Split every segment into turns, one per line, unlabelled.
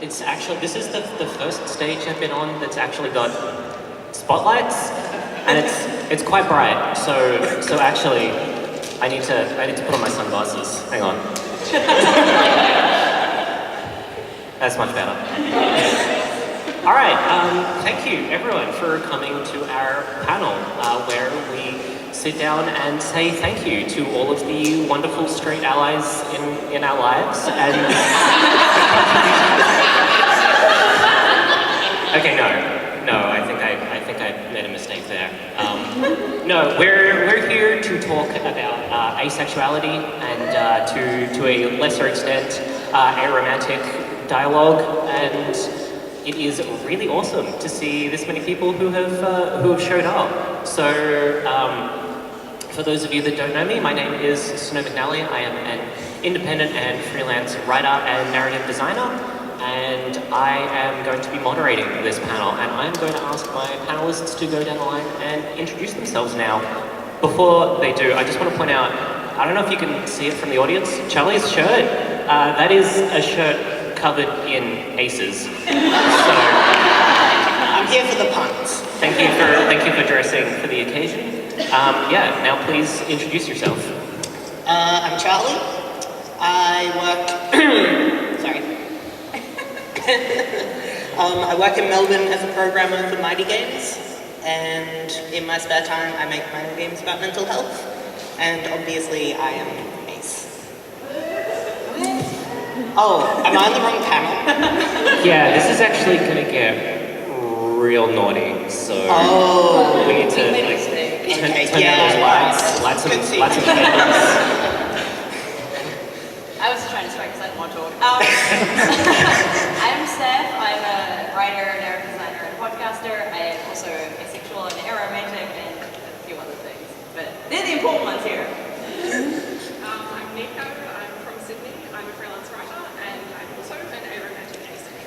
It's actually, this is the first stage I've been on that's actually got spotlights, and it's quite bright. So actually, I need to put on my sunglasses. Hang on. That's much better. All right, thank you everyone for coming to our panel where we sit down and say thank you to all of the wonderful straight allies in our lives. And okay, no, I think I made a mistake there. No, we're here to talk about asexuality and to a lesser extent aromantic dialogue, and it is really awesome to see this many people who have showed up. So, for those of you that don't know me, my name is McNally. I am an independent and freelance writer and narrative designer, and I am going to be moderating this panel. And I'm going to ask my panelists to go down the line and introduce themselves now. Before they do, I just want to point out, I don't know if you can see it from the audience, Charlie's shirt. That is a shirt covered in aces. So
I'm here for the puns.
Thank you for dressing for the occasion. Yeah, now please introduce yourself.
I'm Charlie. I work. Sorry. I work in Melbourne as a programmer for Mighty Games, and in my spare time, I make minor games about mental health. And obviously, I am ace. Oh, am I on the wrong panel?
Yeah, this is actually gonna get real naughty, so we need to turn down those lights, lights of candles.
I was trying to strike because I didn't want to talk. I'm Steph. I'm a writer, narrative designer, and podcaster. I am also asexual and aromantic and a few other things, but they're the important ones here.
I'm Nico. I'm from Sydney. I'm a freelance writer, and I'm also an aromantic asexual.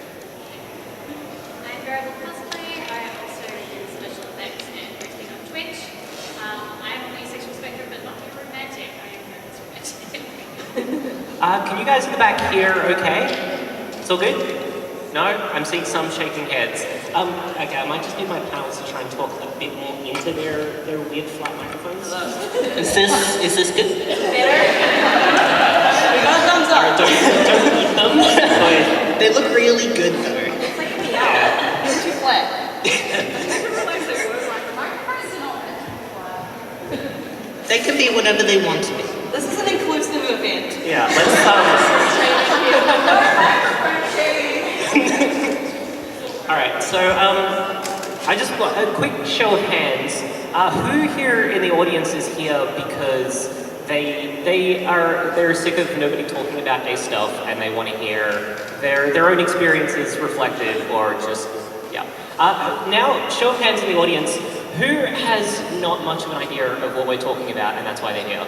I'm Variable Cosplay. I also do special effects and writing on Twitch. I'm on the asexual spectrum, but not romantic. I am very romantic.
Can you guys in the back hear okay? It's all good? No? I'm seeing some shaking heads. Okay, I might just need my pals to try and talk a bit more into their weird flat microphones.
Is this good?
Better? We got a thumbs up.
Don't eat them.
They look really good though.
It's like me out. You're too flat.
I didn't realize they were like the microphones are not meant to be flat.
They can be whatever they want to be.
This is an inclusive event.
Yeah, let's All right, so I just want a quick show of hands. Who here in the audience is here because they're sick of nobody talking about gay stuff and they want to hear their own experiences reflected, or just now, show of hands in the audience. Who has not much of an idea of what we're talking about, and that's why they're here?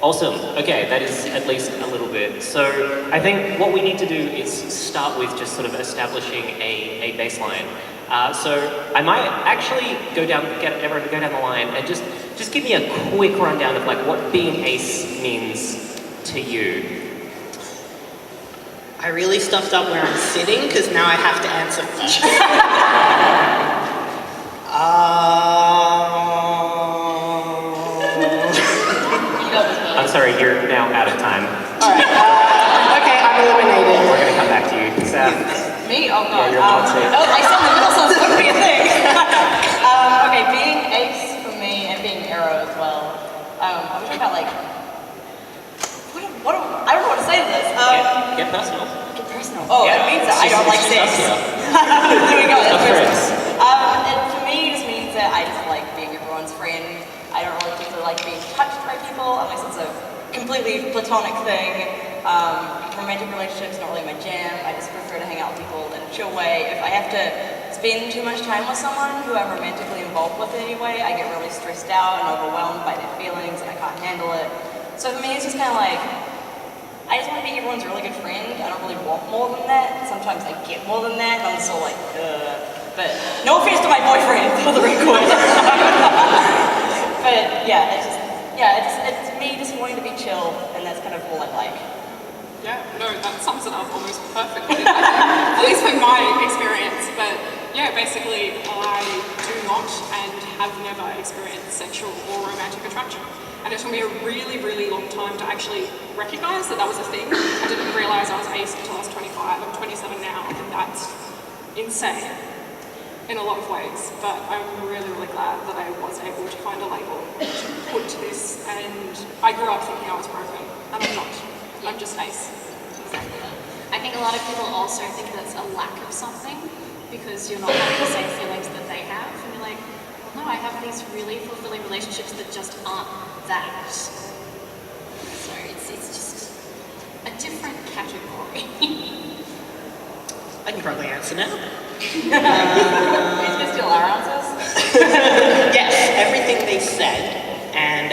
Awesome. Okay, that is at least a little bit. So I think what we need to do is start with just sort of establishing a baseline. So I might actually get everyone to go down the line and just give me a quick rundown of like what being ace means to you.
I really stuffed up where I'm sitting because now I have to answer first.
I'm sorry, you're now out of time.
Alright, okay, I'm eliminated.
We're gonna come back to you. Seth.
Me? Oh god.
Yeah, you're not safe.
Oh, I said the middle, so it's going to be a thing. Okay, being ace for me and being arrow as well. I'm talking about like, I don't know what to say to this.
Get personal.
Get personal. Oh,
Yeah,
it means that I don't like sex. There we go. That's personal. And for me, it just means that I just like being everyone's friend. I don't really particularly like being touched by people unless it's a completely platonic thing. Romantic relationships not really my jam. I just prefer to hang out with people in a chill way. If I have to spend too much time with someone who I'm romantically involved with anyway, I get really stressed out and overwhelmed by their feelings and I can't handle it. So for me, it's just kind of like, I just want to be everyone's really good friend. I don't really want more than that. Sometimes I get more than that and I'm just so like, But no offense to my boyfriend, for the record. But yeah, it's me just wanting to be chill, and that's kind of all I like.
Yeah, no, that sums it up almost perfectly. At least from my experience. But yeah, basically, I do not and have never experienced sexual or romantic attraction. And it took me a really, really long time to actually recognise that that was a thing. I didn't realise I was ace until I was 25. I'm 27 now, and that's insane in a lot of ways. But I'm really, really glad that I was able to find a label to put to this. And I grew up thinking I was broken, and I'm not. I'm just ace.
Exactly. I think a lot of people also think that's a lack of something because you're not having the same feelings that they have, and you're like, well, no, I have these really fulfilling relationships that just aren't that. So it's just a different category.
I can probably answer now.
Is this still our answers?
Yes, everything they said, and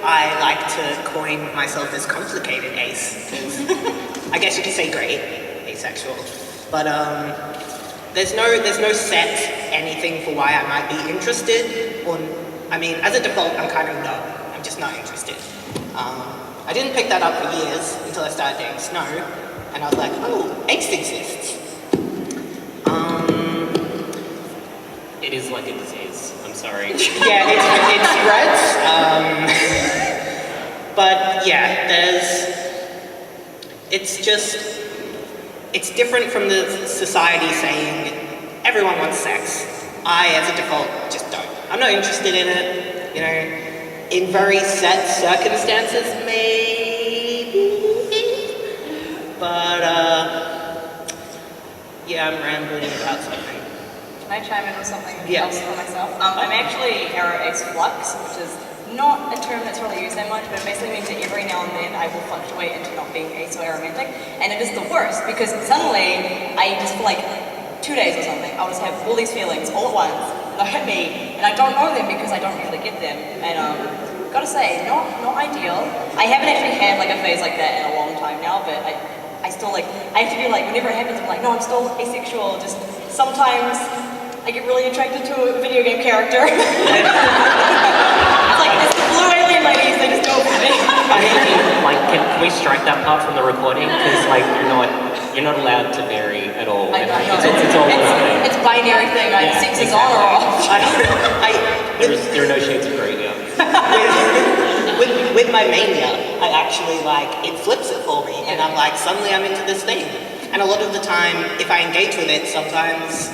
I like to coin myself as complicated ace, 'cause I guess you could say great asexual, but there's no set anything for why I might be interested, or I mean, as a default, I'm kind of no, I'm just not interested. I didn't pick that up for years until I started dating Snow, and I was like, oh, ace exists.
It is like a disease. I'm sorry.
Yeah, it spreads. But yeah, it's different from the society saying everyone wants sex. I, as a default, just don't. I'm not interested in it, you know. In very set circumstances, maybe. But yeah, I'm rambling about something.
Can I chime in with something
Yeah.
else for myself? I'm actually arrow ace flux, which is not a term that's really used that much, but it basically means that every now and then I will fluctuate into not being ace or aromantic, and it is the worst because suddenly I just for like 2 days or something, I'll just have all these feelings all at once, and they'll hit me, and I don't know them because I don't usually get them, and gotta say, not ideal. I haven't actually had like a phase like that in a long time now, but I still like, I have to be like, whenever it happens, I'm like, no, I'm still asexual, just sometimes I get really attracted to a video game character. It's like this blue alien ladies, they just go for me.
I mean, like, can we strike that part from the recording? Because like you're not allowed to vary at all.
I know,
It's all okay.
it's binary thing,
Yeah,
sex is on or off.
There are no shades of grey here.
With my mania, I actually like, it flips it for me, and I'm like, suddenly I'm into this thing. And a lot of the time, if I engage with it, sometimes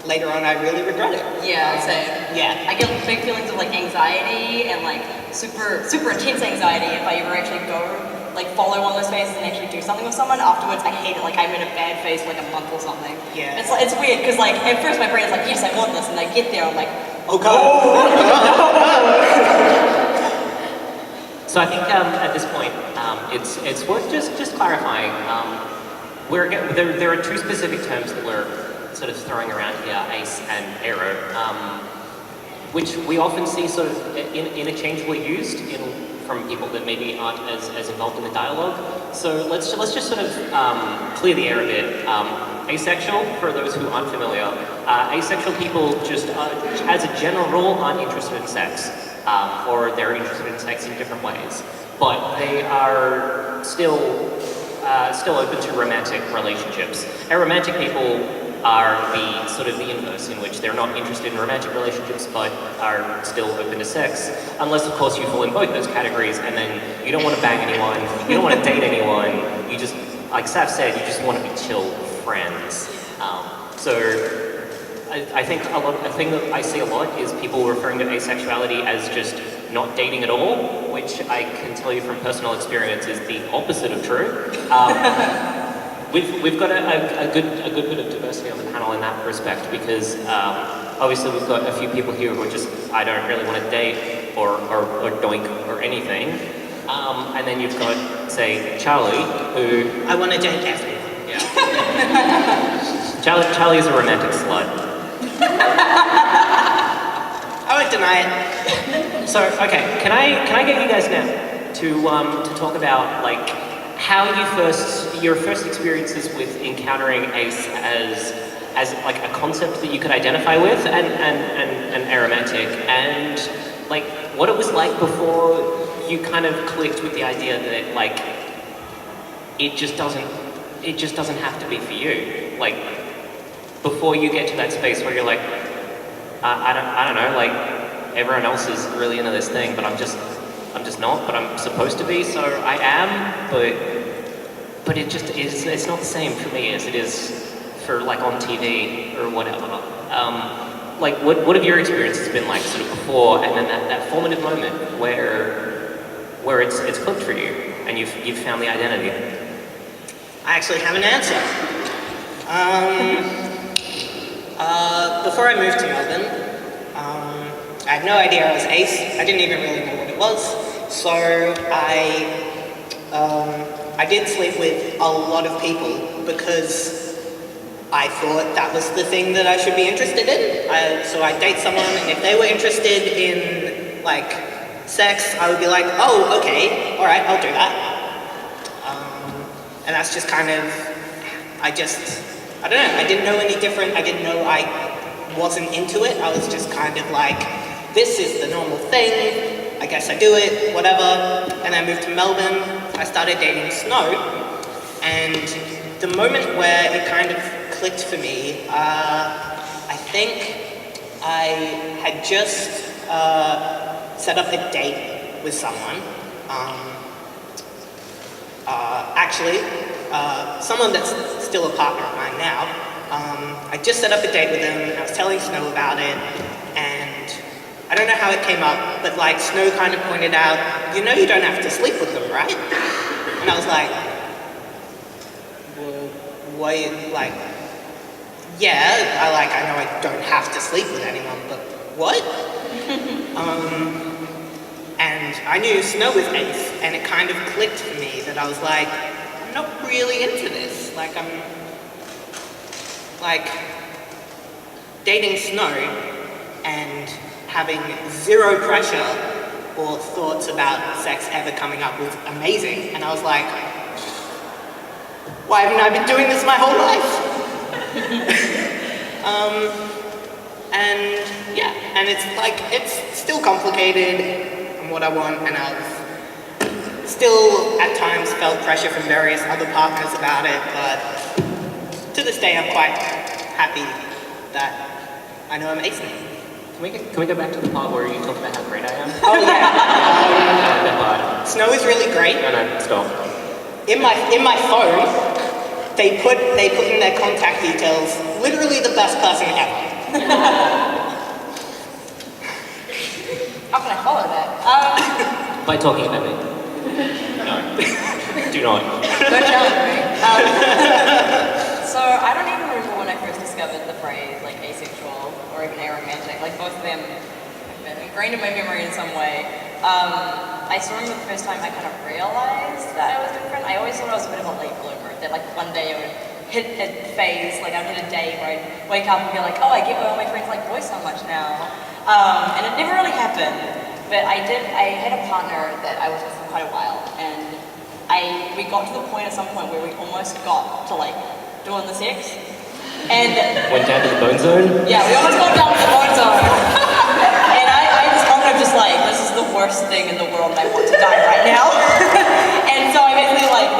later on I really regret it.
Yeah, same.
Yeah.
I get big feelings of like anxiety and like super intense anxiety if I ever actually go like follow one of those phases and actually do something with someone. Afterwards, I hate it. Like I'm in a bad phase for like a month or something.
Yeah.
It's weird because like at first my brain is like, yes, I want this, and I get there, I'm like,
Oh God.
So I think at this point, it's worth just clarifying. There are two specific terms that we're sort of throwing around here, ace and arrow, which we often see sort of interchangeably used from people that maybe aren't as involved in the dialogue. So let's just sort of clear the air a bit. Asexual, for those who aren't familiar, asexual people just, as a general rule, aren't interested in sex, or they're interested in sex in different ways, but they are still open to romantic relationships. Aromantic people are the sort of the inverse, in which they're not interested in romantic relationships but are still open to sex, unless of course you fall in both those categories, and then you don't want to bang anyone, you don't want to date anyone, you just, like Saf said, you just want to be chill friends. So I think a thing that I see a lot is people referring to asexuality as just not dating at all, which I can tell you from personal experience is the opposite of true. We've got a good bit of diversity on the panel in that respect, because obviously we've got a few people here who are just, I don't really want to date or doink or anything. And then you've got, say, Charlie, who...
I want to date everyone.
Yeah. Charlie is a romantic slut.
I won't deny it.
So, okay, can I get you guys now to talk about like how your first experiences with encountering ace as like a concept that you could identify with and aromantic, and like what it was like before you kind of clicked with the idea that like it just doesn't have to be for you. Like before you get to that space where you're like, I don't know, like everyone else is really into this thing, but I'm just not, but I'm supposed to be, so I am, but it just is, it's not the same for me as it is for like on TV or whatever. Like what have your experiences been like sort of before and then that formative moment where it's clicked for you and you've found the identity?
I actually have an answer. Before I moved to Melbourne, I had no idea I was ace. I didn't even really know what it was. So I did sleep with a lot of people because I thought that was the thing that I should be interested in. So I'd date someone, and if they were interested in like sex, I would be like, oh, okay, all right, I'll do that. And that's just kind of, I don't know, I didn't know any different. I didn't know I wasn't into it. I was just kind of like, this is the normal thing. I guess I do it, whatever. And I moved to Melbourne. I started dating Snow. And the moment where it kind of clicked for me, I think I had just set up a date with someone. Actually, someone that's still a partner of mine now. I just set up a date with him, and I was telling Snow about it, and I don't know how it came up, but like Snow kind of pointed out, you know you don't have to sleep with them, right? And I was like, well, what, like, yeah, I know I don't have to sleep with anyone, but what? And I knew Snow was ace, and it kind of clicked for me that I was like, I'm not really into this. Like, I'm, like, dating Snow and having zero pressure or thoughts about sex ever coming up was amazing. And I was like, why haven't I been doing this my whole life? And yeah, and it's like, it's still complicated and what I want, and I've still at times felt pressure from various other partners about it, but to this day I'm quite happy that I know I'm acing it.
Can we go back to the part where you talked about how great I am?
Oh yeah. Snow is really great.
No, stop.
In my phone, they put in their contact details, literally the best person ever.
How can I follow that?
By talking about me. No. Do not.
Don't challenge me. So I don't even remember when I first discovered the phrase like asexual or even aromantic. Like both of them have been ingrained in my memory in some way. I saw them the first time I kind of realized that I was different. I always thought I was a bit of a late bloomer. That like one day I would hit a phase, like I'd hit a day where I'd wake up and be like, oh, I get why all my friends like boys so much now. And it never really happened. But I had a partner that I was with for quite a while, and we got to the point at some point where we almost got to like doing the sex. And
went down to the bone zone?
Yeah, we almost got down to the bone zone. And I was kind of just like, this is the worst thing in the world and I want to die right now. And so I basically like,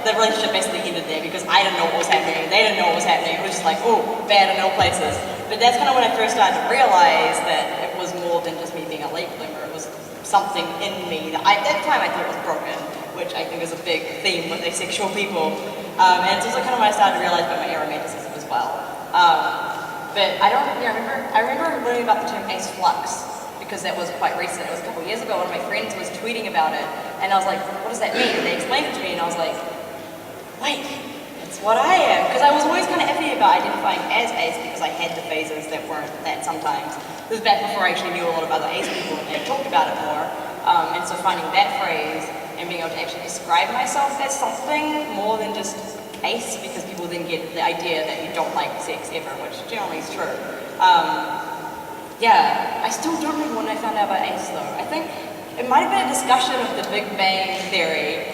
the relationship basically ended there because I didn't know what was happening, they didn't know what was happening. It was just like, oh, bad in all places. But that's kind of when I first started to realize that it was more than just me being a late bloomer. It was something in me that at that time I thought was broken, which I think is a big theme with asexual people. And it's also kind of when I started to realize about my aromanticism as well. But I remember learning about the term ace flux because that was quite recent. It was a couple of years ago. One of my friends was tweeting about it, and I was like, what does that mean? And they explained it to me, and I was like, wait, it's what I am. Because I was always kind of iffy about identifying as ace because I had the phases that weren't that sometimes. This was back before I actually knew a lot of other ace people and they talked about it more. And so finding that phrase and being able to actually describe myself as something more than just ace, because people then get the idea that you don't like sex ever, which generally is true. Yeah, I still don't remember when I found out about ace though. I think it might have been a discussion of the Big Bang Theory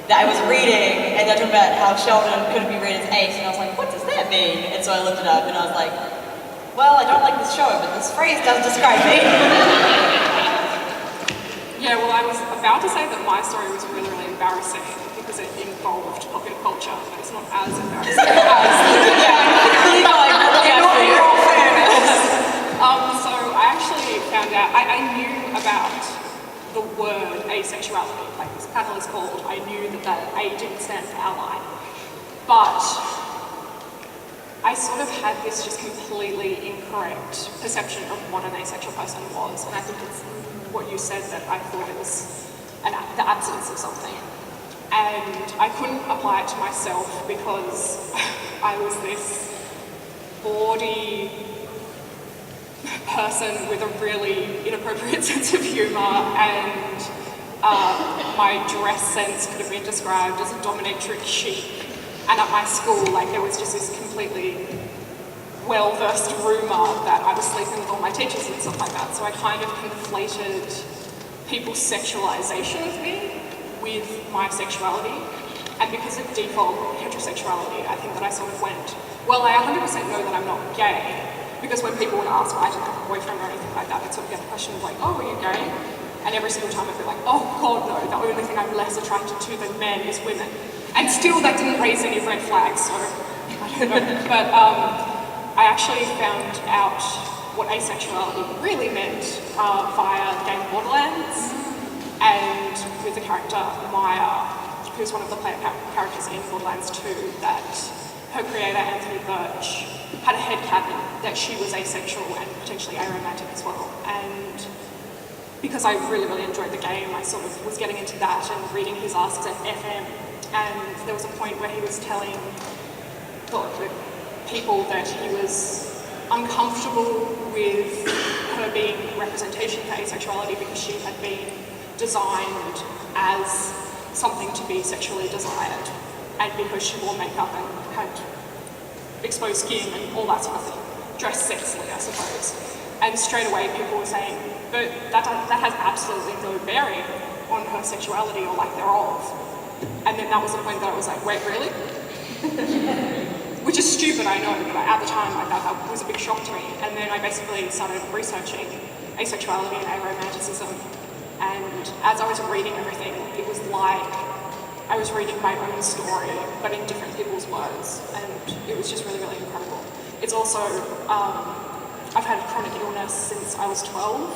that I was reading, and they talked about how Sheldon couldn't be read as ace, and I was like, what does that mean? And so I looked it up, and I was like, well, I don't like this show, but this phrase does describe me.
Yeah, well, I was about to say that my story was really, really embarrassing because it involved popular culture, but it's not as embarrassing So I actually found out, I knew about the word asexuality, like this panel is called. I knew that A didn't stand for ally, but I sort of had this just completely incorrect perception of what an asexual person was, and I think it's what you said that I thought it was the absence of something. And I couldn't apply it to myself because I was this bawdy person with a really inappropriate sense of humour, and my dress sense could have been described as a dominatrix chic. And at my school, like, there was just this completely well-versed rumour that I was sleeping with all my teachers and stuff like that. So I kind of conflated people's sexualisation of me with my sexuality. And because of default heterosexuality, I think that I sort of went, well, I 100% know that I'm not gay. Because when people would ask why I didn't have a boyfriend or anything like that, I'd sort of get the question of like, oh, are you gay? And every single time I'd be like, oh God, no, the only thing I'm less attracted to than men is women. And still that didn't raise any red flags, so I don't know. But I actually found out what asexuality really meant via the game Borderlands, and with the character Maya, who's one of the player characters in Borderlands 2, that her creator, Anthony Birch, had a headcanon that she was asexual and potentially aromantic as well. And because I really, really enjoyed the game, I sort of was getting into that and reading his asks at FM. And there was a point where he was telling the people that he was uncomfortable with her being representation for asexuality because she had been designed as something to be sexually desired, and because she wore makeup and had exposed skin and all that sort of thing, dressed sexily, I suppose. And straight away people were saying, but that has absolutely no bearing on her sexuality or lack thereof. And then that was the point that I was like, wait, really? Which is stupid, I know, but at the time that was a big shock to me. And then I basically started researching asexuality and aromanticism. And as I was reading everything, it was like I was reading my own story, but in different people's words. And it was just really, really incredible. It's also, I've had chronic illness since I was 12.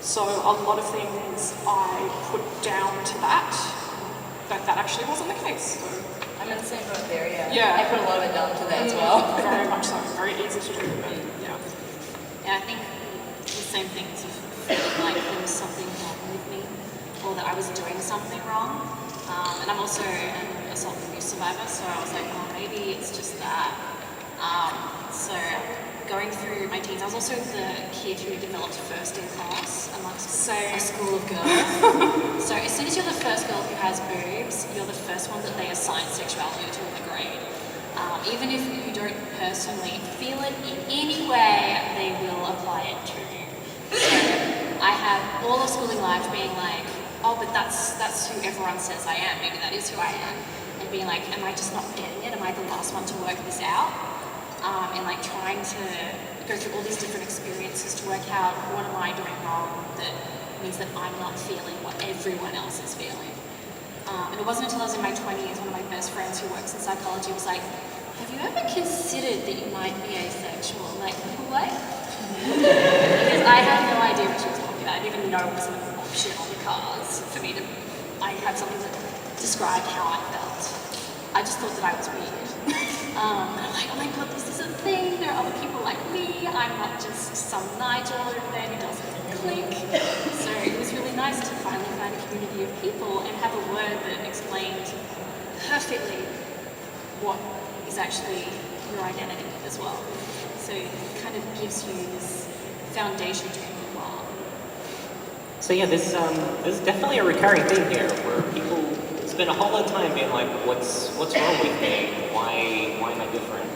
So a lot of things I put down to that, but that actually wasn't the case. So,
I'm in the same boat there, yeah.
Yeah.
I put a lot of it down to that as well.
Very much so. Very easy to do, but yeah.
Yeah, I think the same things of feeling like there was something wrong with me, or that I was doing something wrong. And I'm also an assault and abuse survivor, so I was like, oh, maybe it's just that. So going through my teens, I was also the kid who developed first in class amongst a school of girls. So as soon as you're the first girl who has boobs, you're the first one that they assign sexuality to in the grade. Even if you don't personally feel it in any way, they will apply it to you. So I had all of schooling life being like, oh, but that's who everyone says I am. Maybe that is who I am. And being like, am I just not getting it? Am I the last one to work this out? And like trying to go through all these different experiences to work out what am I doing wrong that means that I'm not feeling what everyone else is feeling. And it wasn't until I was in my 20s, one of my best friends who works in psychology was like, have you ever considered that you might be asexual? I'm like, what? Because I had no idea what she was talking about. I didn't even know it was an option on the cards for me to, I had something that described how I felt. I just thought that I was weird. And I'm like, oh my god, this is a thing. There are other people like me. I'm not just some Nigel over there who doesn't click. So it was really nice to finally find a community of people and have a word that explained perfectly what is actually your identity as well. So it kind of gives you this foundation to who you are.
So yeah, there's definitely a recurring theme here where people spend a whole lot of time being like, what's wrong with me? Why am I different?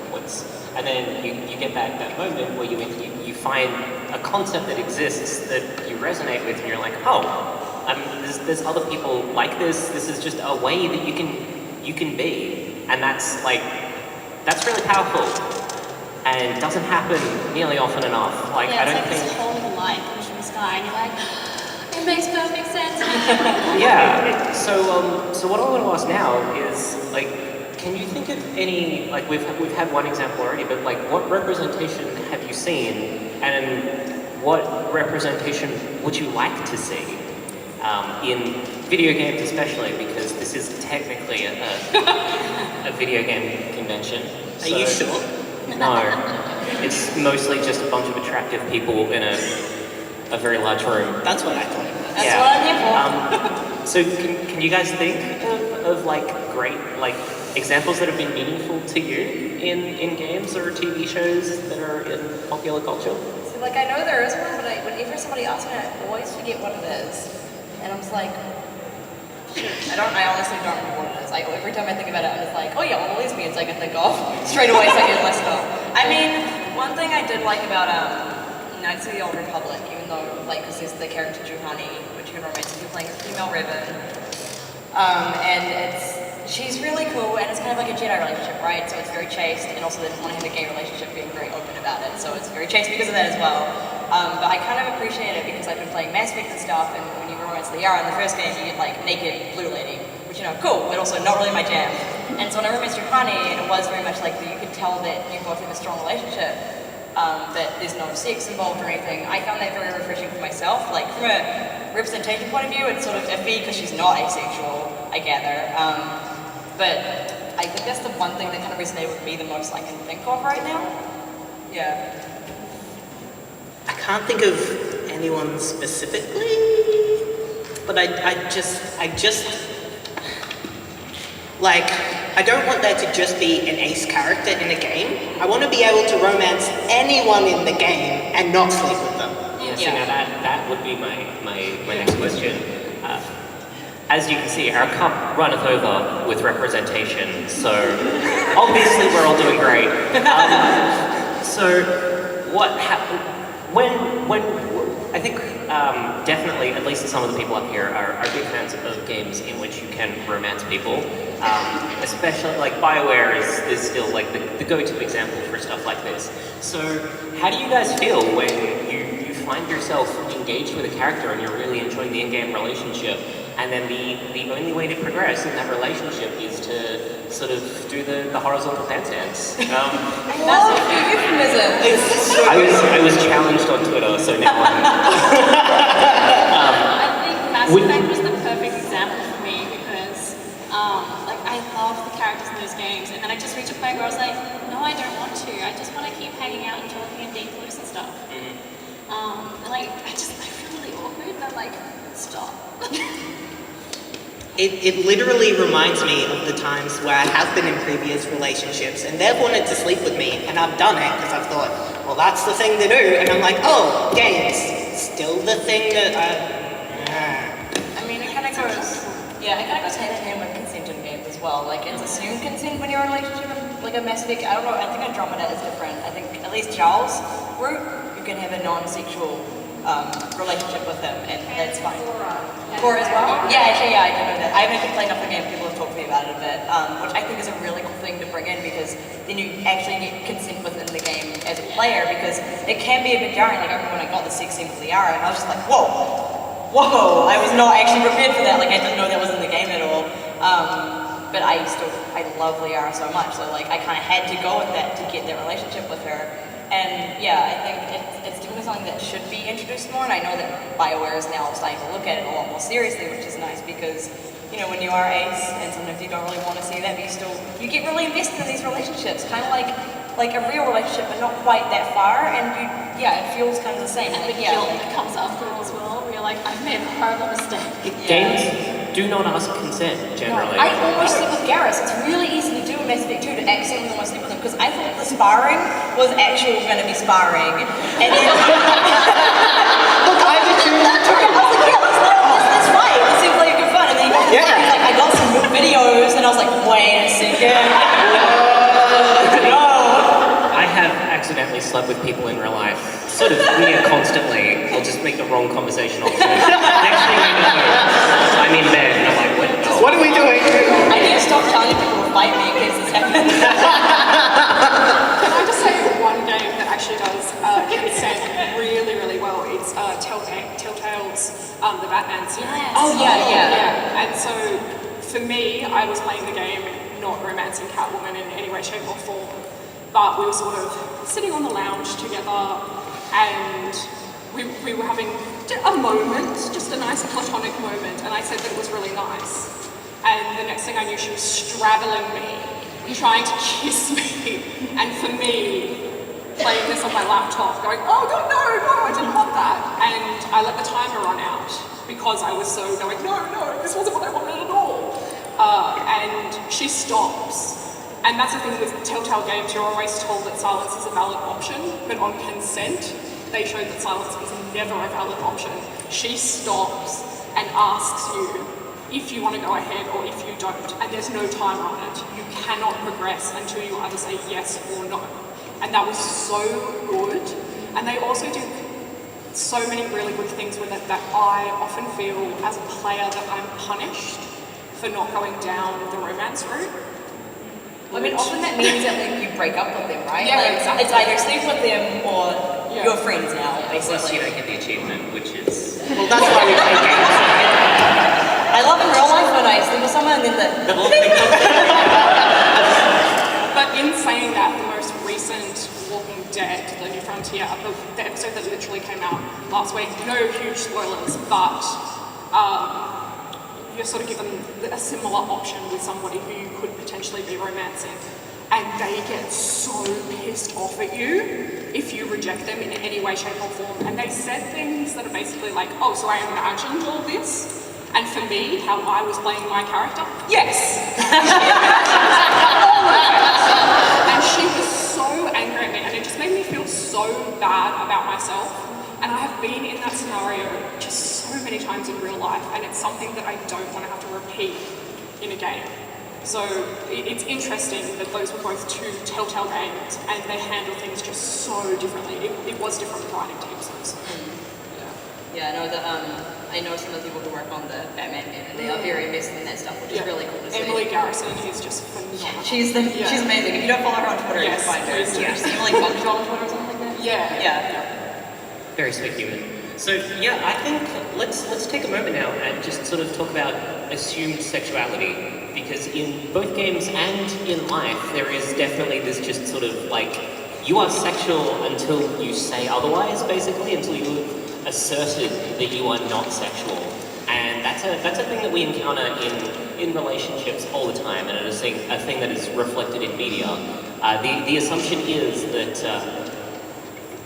And then you get that moment where you find a concept that exists that you resonate with, and you're like, oh, there's other people like this. This is just a way that you can be, and that's really powerful, and doesn't happen nearly often enough. Like,
yeah,
I don't
it's like
think
this whole light comes from the sky, and you're like, It makes perfect sense.
Yeah. So what I want to ask now is like, can you think of any like we've had one example already, but like what representation have you seen, and what representation would you like to see in video games, especially because this is technically a video game convention.
Are you sure?
No, it's mostly just a bunch of attractive people in a very large room.
That's what I thought it was.
That's what I'm here for.
So can you guys think of like great like examples that have been meaningful to you in games or TV shows that are in popular culture?
So, like, I know there is one, but whenever somebody asks me, I always forget what it is. And I'm just like, shoot, I honestly don't know what it is. Every time I think about it, I'm just like, oh yeah, all the lesbians I can think of. Straight away, so I get list off. I mean, one thing I did like about Knights of the Old Republic, even though, like, because there's the character Juhani, which you can romantically playing a female Revan. And she's really cool, and it's kind of like a Jedi relationship, right? So it's very chaste, and also they don't want to have a gay relationship, being very open about it. So it's very chaste because of that as well. But I kind of appreciate it because I've been playing Mass Effect and stuff, and when you romance Liara in the first game, you get like naked blue lady, which, you know, cool, but also not really my jam. And so when I romanced Juhani, and it was very much like you could tell that you both have a strong relationship, that there's no sex involved or anything. I found that very refreshing for myself. Like, from a representation point of view, it's sort of iffy because she's not asexual, I gather. But I think that's the one thing that kind of resonated with me the most I can think of right now. Yeah.
I can't think of anyone specifically, but I just like, I don't want there to just be an ace character in a game. I want to be able to romance anyone in the game and not sleep with them.
So now that would be my next question. As you can see, our cup runneth over with representation, so obviously we're all doing great. So what happened when I think definitely, at least some of the people up here are big fans of games in which you can romance people. Especially like BioWare is still like the go-to example for stuff like this. So how do you guys feel when you find yourself engaged with a character and you're really enjoying the in-game relationship, and then the only way to progress in that relationship is to sort of do the horizontal dance dance?
That's a euphemism.
I was challenged on Twitter, so now I'm...
I think Mass Effect was the perfect example for me because, like, I love the characters in those games, and then I just reached a point where I was like, no, I don't want to. I just want to keep hanging out and talking and being close and stuff. And like, I feel really awkward, and I'm like, stop.
It literally reminds me of the times where I have been in previous relationships and they've wanted to sleep with me and I've done it because I've thought, well, that's the thing to do, and I'm like, oh, games, still the thing that
I mean, it kind of goes hand in hand with consent in games as well. Like, it's assumed consent when you're in a relationship, like a Mass Effect. I don't know, I think Andromeda is different. I think at least Charles' route, you can have a non-sexual relationship with him, and that's fine. Cora as well? Yeah, actually, I do know that. I haven't been playing enough the game, people have talked to me about it a bit, which I think is a really cool thing to bring in, because then you actually get consent within the game as a player, because it can be a bit jarring. Like, I remember when I got the sex scene with Liara, and I was just like, whoa, I was not actually prepared for that. Like, I didn't know that was in the game at all. But I love Liara so much, so like, I kind of had to go with that to get that relationship with her. And yeah, I think it's definitely something that should be introduced more, and I know that BioWare is now starting to look at it a lot more seriously, which is nice, because, you know, when you are ace, and sometimes you don't really want to see that, but you get really invested in these relationships, kind of like a real relationship, but not quite that far, and it feels kind of the same.
And the guilt that comes after it as well, where you're like, I've made a horrible mistake.
Games do not ask consent, generally.
No, I almost sleep with Garrus. It's really easy to do in Mass Effect 2 to accidentally almost sleep with him, because I thought the sparring was actually going to be sparring. And then... Look, I was like, let's fight. It seems like good fun. And then he's like, I got some videos, and I was like, wait a second. No.
I have accidentally slept with people in real life, sort of near constantly. I'll just make the wrong conversation opportunity. Next thing I know, I'm in bed and I'm like, what are we doing?
I need to stop telling people to fight me in case this happens.
Can I just say one game that actually does consent really, really well? It's Telltale's the Batman series.
Yes.
Oh, yeah.
Yeah, and so for me, I was playing the game not romancing Catwoman in any way, shape or form, but we were sort of sitting on the lounge together and we were having a moment, just a nice platonic moment, and I said that it was really nice. And the next thing I knew, she was straddling me, trying to kiss me, and for me, playing this on my laptop, going, oh God, no, I didn't want that. And I let the timer run out because I was so going, no, this wasn't what I wanted at all. And she stops. And that's the thing with Telltale games, you're always told that silence is a valid option, but on consent, they showed that silence is never a valid option. She stops and asks you if you want to go ahead or if you don't, and there's no timer on it. You cannot progress until you either say yes or no. And that was so good. And they also did so many really good things with it that I often feel as a player that I'm punished for not going down the romance route.
I mean, often that means that like, you break up with them, right?
Yeah,
like,
exactly.
It's either sleep with them or you're friends now,
Unless you
basically.
don't get the achievement, which is...
Well, that's why we play games.
I love in real life when I sleep with someone and then
The whole thing
But in saying that, the most recent Walking Dead, The New Frontier, the episode that literally came out last week, no huge spoilers, but you're sort of given a similar option with somebody who you could potentially be romancing, and they get so pissed off at you if you reject them in any way, shape or form. And they said things that are basically like, oh, so I imagined all this, and for me, how I was playing my character, yes! And she was so angry at me, and it just made me feel so bad about myself. And I have been in that scenario just so many times in real life, and it's something that I don't want to have to repeat in a game. So it's interesting that those were both two Telltale games, and they handle things just so differently. It was different with writing teams, though. So.
Yeah, I know that I know some of the people who work on the Batman game, and they are very invested in that stuff, which is really cool to see.
Emily Garrison is just phenomenal.
She's amazing. If you don't follow her on Twitter,
Yes,
you can find her.
please do.
You've seen like Bug on Twitter or something like that?
Yeah.
Very sweet human. So yeah, I think let's take a moment now and just sort of talk about assumed sexuality, because in both games and in life there is definitely this just sort of like you are sexual until you say otherwise, basically, until you asserted that you are not sexual, and that's a thing that we encounter in relationships all the time, and it is a thing that is reflected in media. The assumption is that.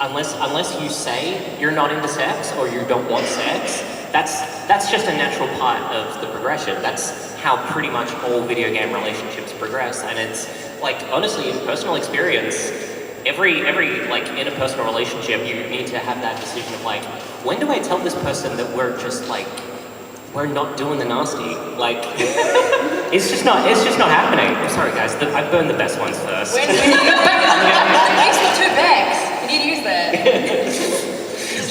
Unless you say you're not into sex or you don't want sex, that's just a natural part of the progression. That's how pretty much all video game relationships progress, and it's like honestly in personal experience, every like interpersonal relationship you need to have that decision of like, when do I tell this person that we're just like we're not doing the nasty? Like it's just not happening. I'm sorry guys, I burned the best ones first.
When you thanks for 2 bags. You need to use that.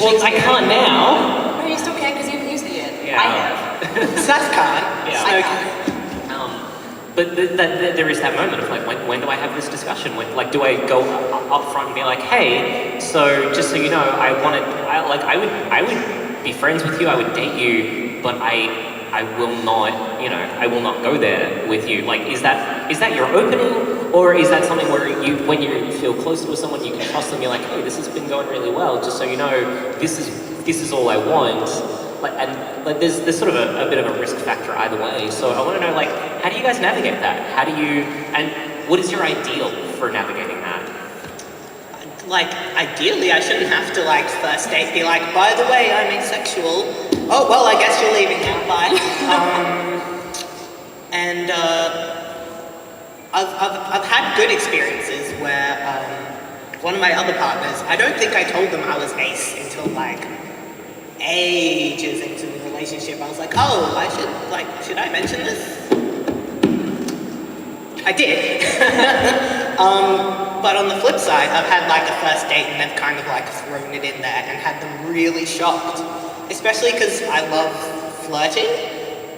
Well, I can't now.
No, you still can because you haven't used it yet.
Yeah.
I have.
Seth can't.
Yeah.
Snow
I
can.
But there is that moment of like, when do I have this discussion? Like, do I go up front and be like, hey, so just so you know, I would be friends with you, I would date you, but I will not, I will not go there with you. Like, is that your opening? Or is that something where when you feel close to someone, you can trust them, you're like, hey, this has been going really well, just so you know, this is all I want. Like, there's sort of a bit of a risk factor either way. So I want to know, like, how do you guys navigate that? And what is your ideal for navigating that?
Like, ideally, I shouldn't have to, like, first date be like, by the way, I'm asexual. Oh, well, I guess you're leaving now, bye. I've had good experiences where one of my other partners, I don't think I told them I was ace until, like, ages into the relationship. I was like, oh, should I mention this? I did. But on the flip side, I've had like a first date and they've kind of like thrown it in there and had them really shocked. Especially because I love flirting,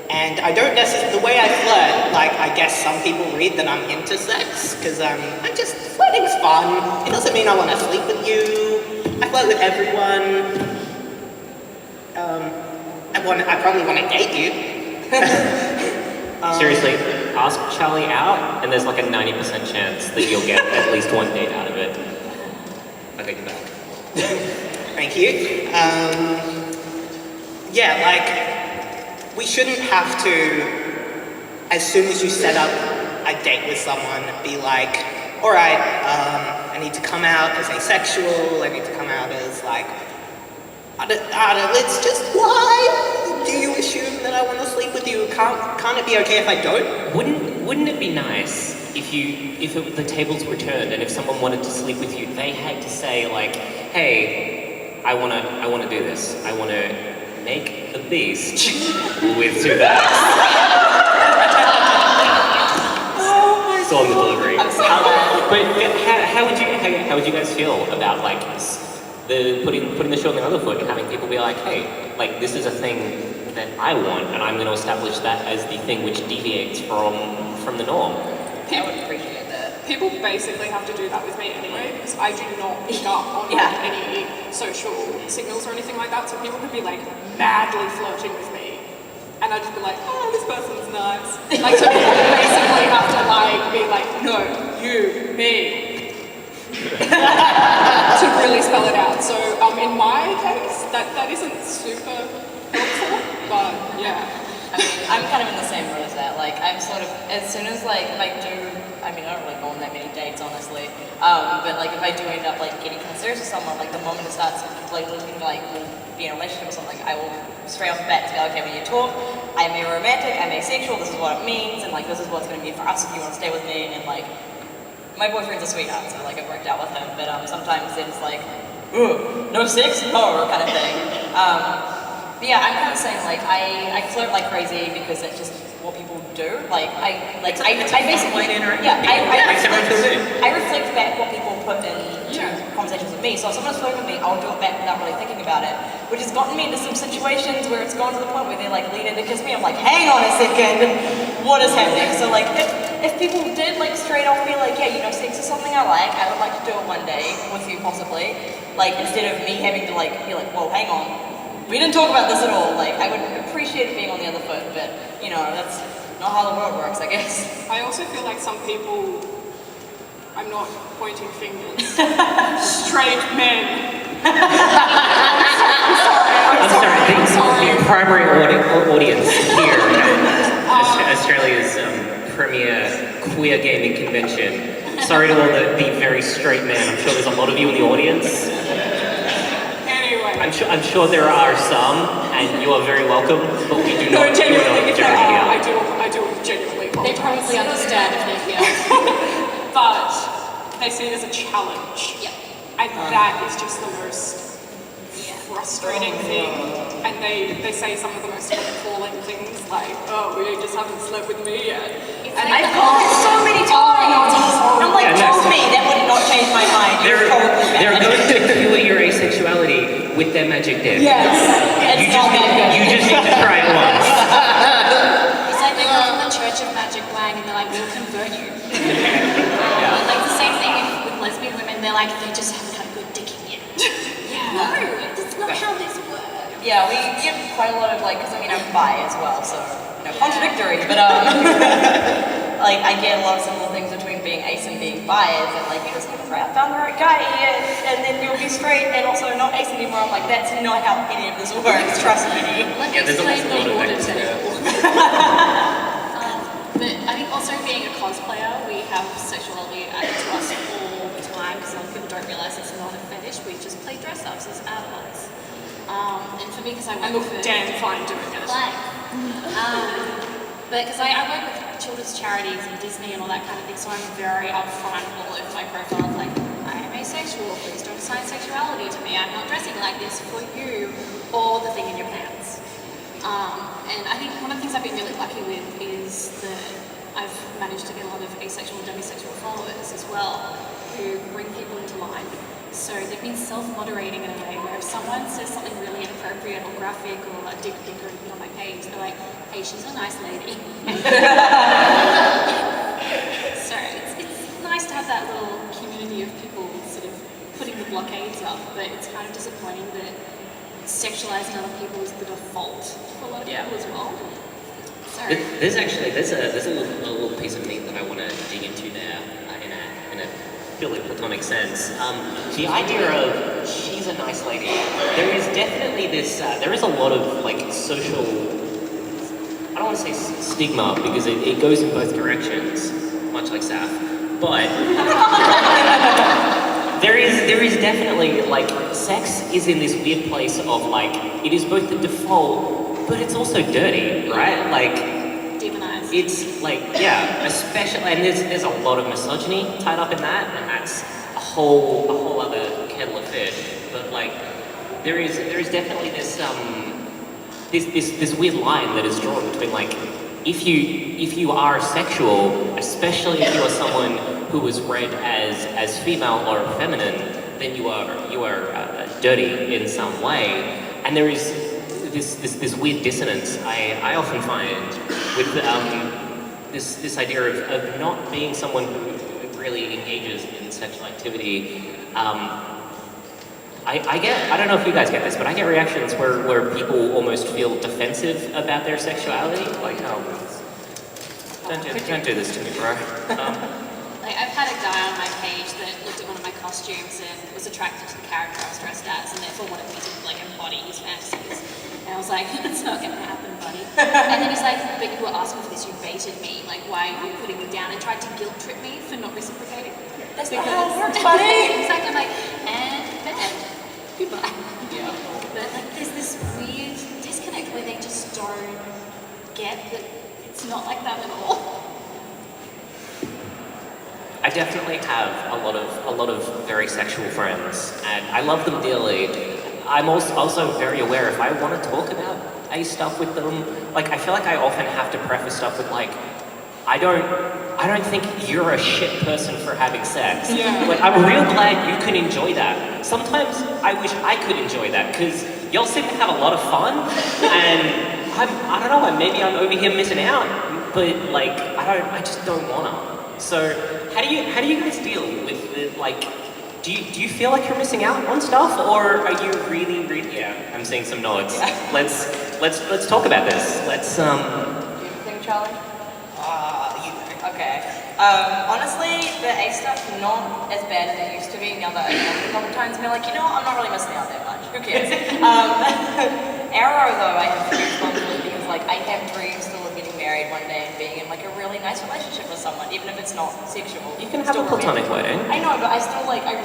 and I don't necessarily, the way I flirt, like I guess some people read that I'm into sex, because flirting's fun. It doesn't mean I want to sleep with you. I flirt with everyone. I probably want to date you.
Seriously, ask Charlie out, and there's like a 90% chance that you'll get at least one date out of it. I take it back.
Thank you. Yeah, like, we shouldn't have to, as soon as you set up a date with someone, be like, all right, I need to come out as asexual, I need to come out as like, I don't, it's just, why do you assume that I want to sleep with you? Can't it be okay if I don't?
Wouldn't it be nice if the tables were turned and if someone wanted to sleep with you, they had to say like, hey, I wanna do this. I wanna make the beast with 2 bags. Saw the delivery.
I'm so glad.
But how would you guys feel about like putting the shoe on the other foot and having people be like, hey, like this is a thing that I want, and I'm going to establish that as the thing which deviates from the norm.
I would appreciate that.
People basically have to do that with me anyway, because I do not pick up on any social signals or anything like that, so people could be like madly flirting with me, and I'd just be like, oh, this person's nice. Like, so people basically have to like be like, no, you, me. To really spell it out. So in my case, that isn't super helpful, but yeah.
I mean, I'm kind of in the same boat as that. Like, I'm sort of, as soon as like, if I do, I mean, I don't really go on that many dates, honestly. But like, if I do end up like getting kind of serious with someone, like the moment it starts like looking like we'll be in a relationship or something, I will straight off the bat be like, okay, when you talk, I'm aromantic, I'm asexual, this is what it means, and like this is what it's going to be for us if you want to stay with me, and like, my boyfriend's a sweetheart, so like I've worked out with him, but sometimes it's like, ooh, no sex? No, kind of thing. But yeah, I'm kind of saying like, I flirt like crazy because that's just what people do. Like, I basically, I reflect back what people put into conversations with me, so if someone's flirting with me, I'll do it back without really thinking about it, which has gotten me into some situations where it's gone to the point where they're like leaning to kiss me, I'm like, hang on a second, what is happening? So like, if people did like straight off be like, yeah, you know, sex is something I would like to do it one day with you possibly, like instead of me having to like be like, whoa, hang on, we didn't talk about this at all, like I would appreciate it being on the other foot, but you know, that's not how the world works, I guess.
I also feel like some people, I'm not pointing fingers, straight men.
I'm sorry. The primary audience here at Australia's premier queer gaming convention. Sorry to all the very straight men. I'm sure there's a lot of you in the audience.
Anyway.
I'm sure there are some, and you are very welcome, but we do not.
No, genuinely, if there are,
here.
I do genuinely
They
apologize.
probably understand if they're here.
But they see it as a challenge.
Yeah.
And that is just the most frustrating thing. And they say some of the most appalling things like, oh, we just haven't slept with me yet.
And I've called it so many times. I'm like, trust me, that would not change my mind. You're probably bad.
They're going to cure your asexuality with their magic dick.
Yes. It's not that good.
You just need to try it once.
It's like they come from the Church of Magic Wang and they're like, we'll convert you. Like the same thing with lesbian women, they're like, they just haven't had a good dicking yet. No, that's not how this works.
Yeah, we get quite a lot of like, because I mean I'm bi as well, so you know, contradictory, but like I get a lot of similar things between being ace and being bi, and like you just haven't found the right guy yet, and then you'll be straight and also not ace anymore. I'm like, that's not how any of this works, trust me.
Let me
there's
explain
a lot
the
of
order
things,
to
yeah.
But I think also being a cosplayer, we have sexuality added to us all the time because some people don't realize it's not a fetish. We just play dress ups as adults. And for me, because I
I
work
look
with
damn fine doing it.
But because I work with children's charities and Disney and all that kind of thing, so I'm very upfront all over my profile, like, I am asexual, please don't assign sexuality to me, I'm not dressing like this for you, or the thing in your pants. And I think one of the things I've been really lucky with is that I've managed to get a lot of asexual and demisexual followers as well, who bring people into line. So they've been self-moderating in a way where if someone says something really inappropriate or graphic or a dick pic or anything on my page, they're like, hey, she's a nice lady. So it's nice to have that little community of people sort of putting the blockades up, but it's kind of disappointing that sexualizing other people is the default for a lot of people as well. So
There's a little piece of meat that I want to dig into there in a purely platonic sense. The idea of she's a nice lady. There is definitely this. There is a lot of like social. I don't want to say stigma because it goes in both directions, much like Saf. But there is definitely like sex is in this weird place of like it is both the default, but it's also dirty, right? Like
demonized.
it's like especially and there's a lot of misogyny tied up in that, and that's a whole other kettle of fish. But like there is definitely this this weird line that is drawn between like if you are sexual, especially if you are someone who was read as female or feminine, then you are dirty in some way, and there is this weird dissonance I often find with this idea of not being someone who really engages in sexual activity. I don't know if you guys get this, but I get reactions where people almost feel defensive about their sexuality, like, don't do this to me, bro.
Like I've had a guy on my page that looked at one of my costumes and was attracted to the character I was dressed as, and therefore wanted me to like embody his fantasies. And I was like, it's not gonna happen, buddy. And then he's like, but you were asking for this, you baited me. Like, why are you putting me down? And tried to guilt trip me for not reciprocating.
That's not how it works, buddy.
Exactly. I'm like, and goodbye.
Yeah.
But like, there's this weird disconnect where they just don't get that it's not like that at all.
I definitely have a lot of very sexual friends, and I love them dearly. I'm also very aware if I want to talk about ace stuff with them, like I feel like I often have to preface stuff with like, I don't think you're a shit person for having sex.
Yeah.
Like I'm real glad you can enjoy that. Sometimes I wish I could enjoy that because y'all seem to have a lot of fun, and I don't know, maybe I'm over here missing out, but like I just don't wanna. So how do you guys deal with the, like, do you feel like you're missing out on stuff, or are you really I'm seeing some nods.
Yeah.
Let's talk about this. Let's
Do you think, Charlie? Okay. Honestly, the ace stuff's not as bad as it used to be now that I've done it a couple times and been like, you know what, I'm not really missing out that much. Who cares? Arrow though, I have huge fun with because like I have dreams still of getting married one day and being in like a really nice relationship with someone, even if it's not sexual.
You can have a platonic wedding.
I know, but I still like, I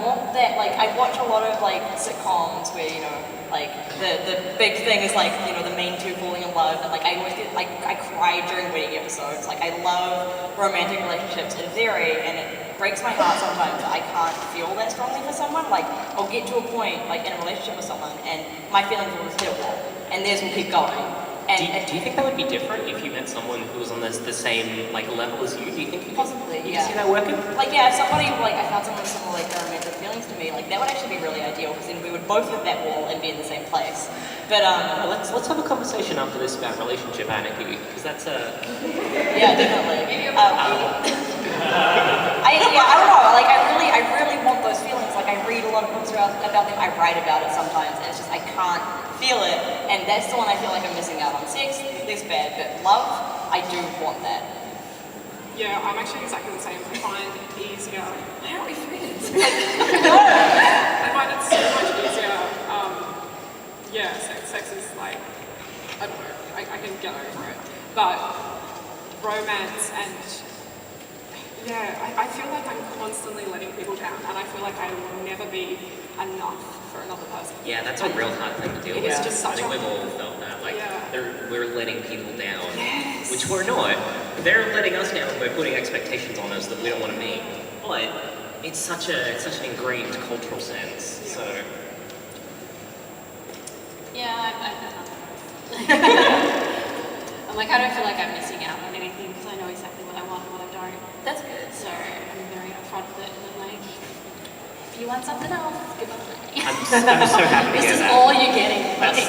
want that, like, I watch a lot of like sitcoms where, you know, like the big thing is like, you know, the main two falling in love, and like I always get, like, I cry during wedding episodes. Like I love romantic relationships in theory, and it breaks my heart sometimes that I can't feel that strongly for someone. Like I'll get to a point like in a relationship with someone and my feelings will just hit a wall, and theirs will keep going. And
Do you think that would be different if you met someone who was on the same like level as you? Do you think you
possibly,
you
yeah.
can see that working?
Like, yeah, if somebody, like, I found someone with similar, like, romantic feelings to me, like, that would actually be really ideal, because then we would both hit that wall and be in the same place. But,
Let's have a conversation after this about relationship anarchy, because that's a...
yeah, definitely. I don't know, like, I really want those feelings. Like, I read a lot of books about them, I write about it sometimes, and it's just, I can't feel it, and that's the one I feel like I'm missing out on. Sex, this bad, but love, I do want that.
Yeah, I'm actually exactly the same. I find it easier.
Why aren't we friends?
I find it so much easier. Yeah, sex is like, I don't know, I can get over it. But romance and, yeah, I feel like I'm constantly letting people down, and I feel like I will never be enough for another person.
Yeah, that's a real hard thing to deal with.
It's just
I
such
think
a...
we've all felt that. Like,
Yeah.
we're letting people down,
Yes.
which we're not. They're letting us down, we're putting expectations on us that we don't want to meet. But it's such an ingrained cultural sense, so...
Yeah, I'm like, I don't feel like I'm missing out on anything because I know exactly what I want and what I don't.
That's good.
So I'm very upfront with it, and I'm like, if you want something else, goodbye.
I'm so happy to hear
This is
that.
all you're getting.
That's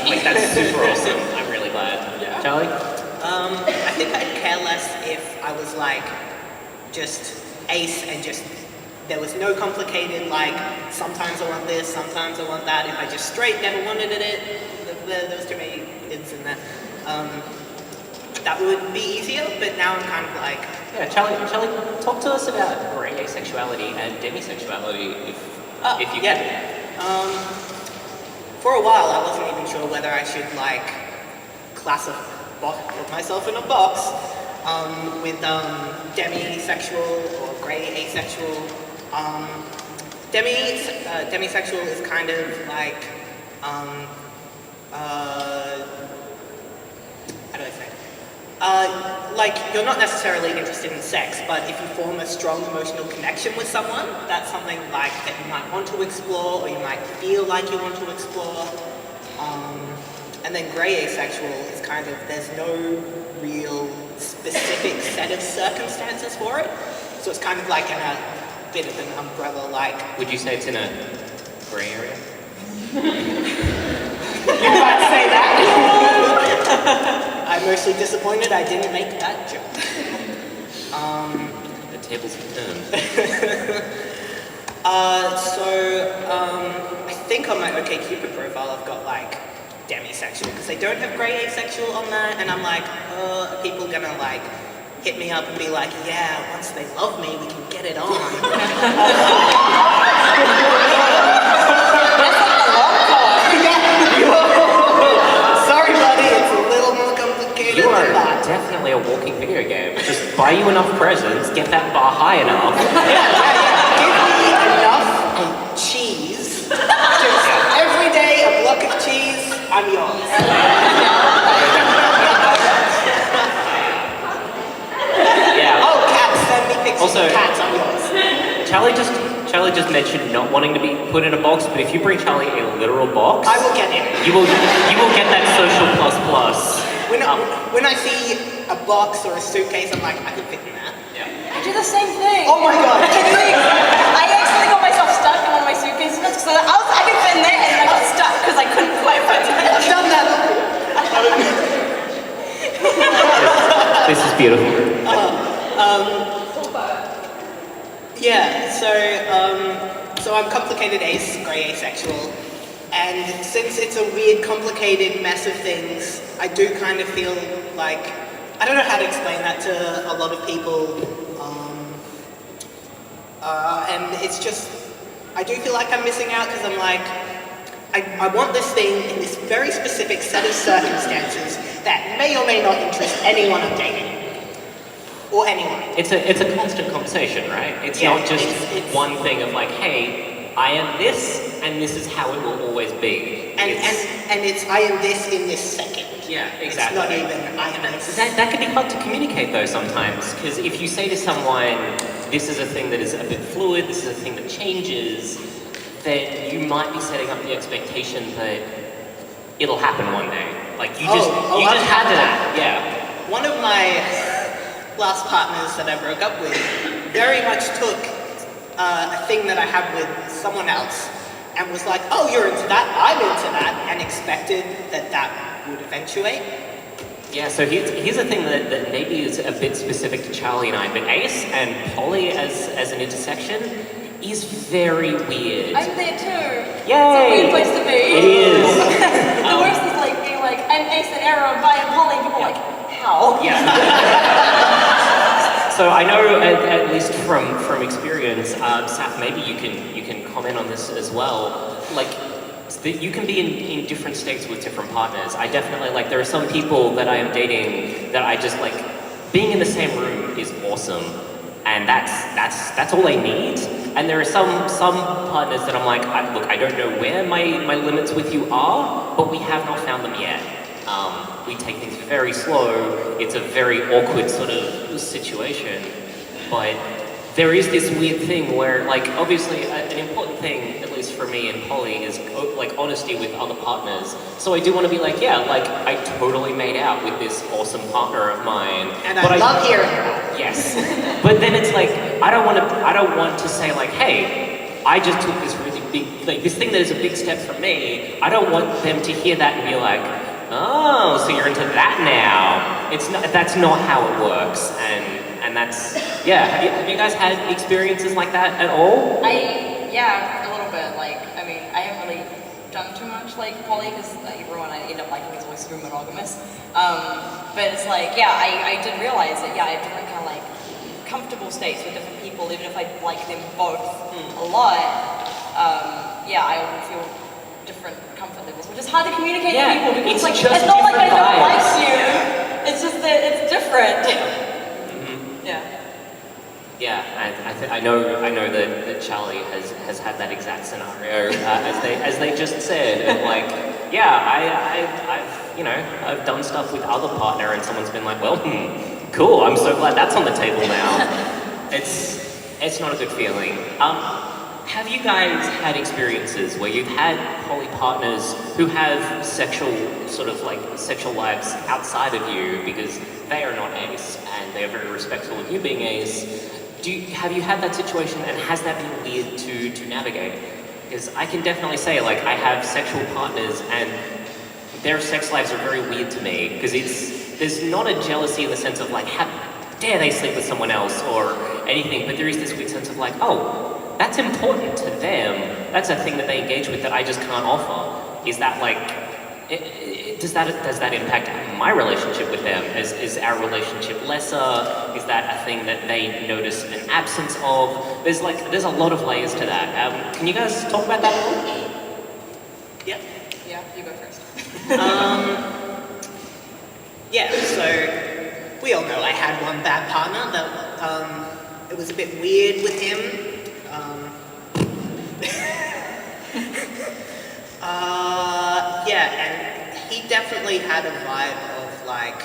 super awesome. I'm really glad.
Yeah.
Charlie?
I think I'd care less if I was like just ace and just there was no complicated, like, sometimes I want this, sometimes I want that. If I just straight never wanted it, there was too many ifs in that. That would be easier, but now I'm kind of like...
Yeah, Charlie, talk to us about grey asexuality and demisexuality, if you can.
For a while, I wasn't even sure whether I should, like, put myself in a box with demisexual or grey asexual. Demisexual is kind of like, how do I say it? Like, you're not necessarily interested in sex, but if you form a strong emotional connection with someone, that's something like that you might want to explore, or you might feel like you want to explore. And then grey asexual is kind of, there's no real specific set of circumstances for it. So it's kind of like in a bit of an umbrella, like...
Would you say it's in a grey area?
You might say that. I'm mostly disappointed I didn't make that joke.
The tables have turned.
I think on my OkCupid profile I've got like demisexual, because they don't have grey asexual on there, and I'm like, are people gonna like hit me up and be like, yeah, once they love me, we can get it on. Sorry, buddy, it's a little more complicated
You are
than that.
definitely a walking video game. Just buy you enough presents, get that bar high enough.
Give me enough cheese. Just every day a block of cheese, I'm yours.
Yeah.
Oh, cats, send me pictures
Also,
of cats, I'm yours.
Charlie just mentioned not wanting to be put in a box, but if you bring Charlie a literal box,
I will get it.
you will get that social plus plus.
When I see a box or a suitcase, I'm like, I can fit in that.
I do the same thing.
Oh my god.
I actually got myself stuck in one of my suitcases because I could fit in there and then I got stuck because I couldn't quite fit in it.
I've done that.
This is beautiful.
Yeah, so I'm complicated grey asexual, and since it's a weird, complicated mess of things, I do kind of feel like, I don't know how to explain that to a lot of people, and it's just, I do feel like I'm missing out because I'm like, I want this thing in this very specific set of circumstances that may or may not interest anyone I'm dating. Or anyone.
It's a constant conversation, right? It's
Yeah,
not just
it's
one thing of like, hey, I am this, and this is how it will always be.
And it's I am this in this second.
Yeah, exactly.
It's not even I am this.
That can be hard to communicate though sometimes, because if you say to someone, this is a thing that is a bit fluid, this is a thing that changes, then you might be setting up the expectation that it'll happen one day. Like you just had that. Yeah.
One of my last partners that I broke up with very much took a thing that I had with someone else and was like, oh, you're into that, I'm into that, and expected that would eventuate.
Yeah, so here's a thing that maybe is a bit specific to Charlie and I, but Ace and Polly as an intersection is very weird.
I'm there too.
Yay!
It's a weird place to be.
It is.
The worst is like being like, I'm Ace and Arrow, Vi and Polly, and people are like, how?
Yeah. So I know, at least from experience, Saf, maybe you can comment on this as well. Like, you can be in different states with different partners. I definitely, like, there are some people that I am dating that I just, like, being in the same room is awesome. And that's all I need. And there are some partners that I'm like, look, I don't know where my limits with you are, but we have not found them yet. We take things very slow. It's a very awkward sort of situation. But there is this weird thing where, like, obviously an important thing, at least for me and Polly, is like honesty with other partners. So I do want to be like, yeah, like I totally made out with this awesome partner of mine.
And I love hearing that.
Yes. But then it's like, I don't want to say like, hey, I just took this really big, like this thing that is a big step for me. I don't want them to hear that and be like, oh, so you're into that now. That's not how it works. And and that's, yeah. Have you guys had experiences like that at all?
Yeah, a little bit. Like, I mean, I haven't really done too much like poly because everyone I end up liking is always super monogamous. But it's like, yeah, I did realize that, yeah, I have different kind of like comfortable states with different people, even if I like them both a lot. Yeah, I would feel different comfort levels, which is hard to communicate to people because
it's
like,
just
it's not like I
different
don't like
vibes.
you. It's just that it's different. Yeah.
Yeah, I know that Charlie has had that exact scenario as they just said, and like, yeah, I've done stuff with other partner, and someone's been like, well, cool, I'm so glad that's on the table now. It's not a good feeling. Have you guys had experiences where you've had poly partners who have sexual lives outside of you because they are not ace and they are very respectful of you being ace? Have you had that situation, and has that been weird to navigate? Because I can definitely say, like, I have sexual partners and their sex lives are very weird to me because there's not a jealousy in the sense of like, how dare they sleep with someone else or anything, but there is this weird sense of like, oh, that's important to them. That's a thing that they engage with that I just can't offer. Is that like, does that impact my relationship with them? Is our relationship lesser? Is that a thing that they notice an absence of? There's a lot of layers to that. Can you guys talk about that a little?
Yep.
Yeah, you go first.
Yeah, so we all know I had one bad partner that it was a bit weird with him. Yeah, and he definitely had a vibe of like,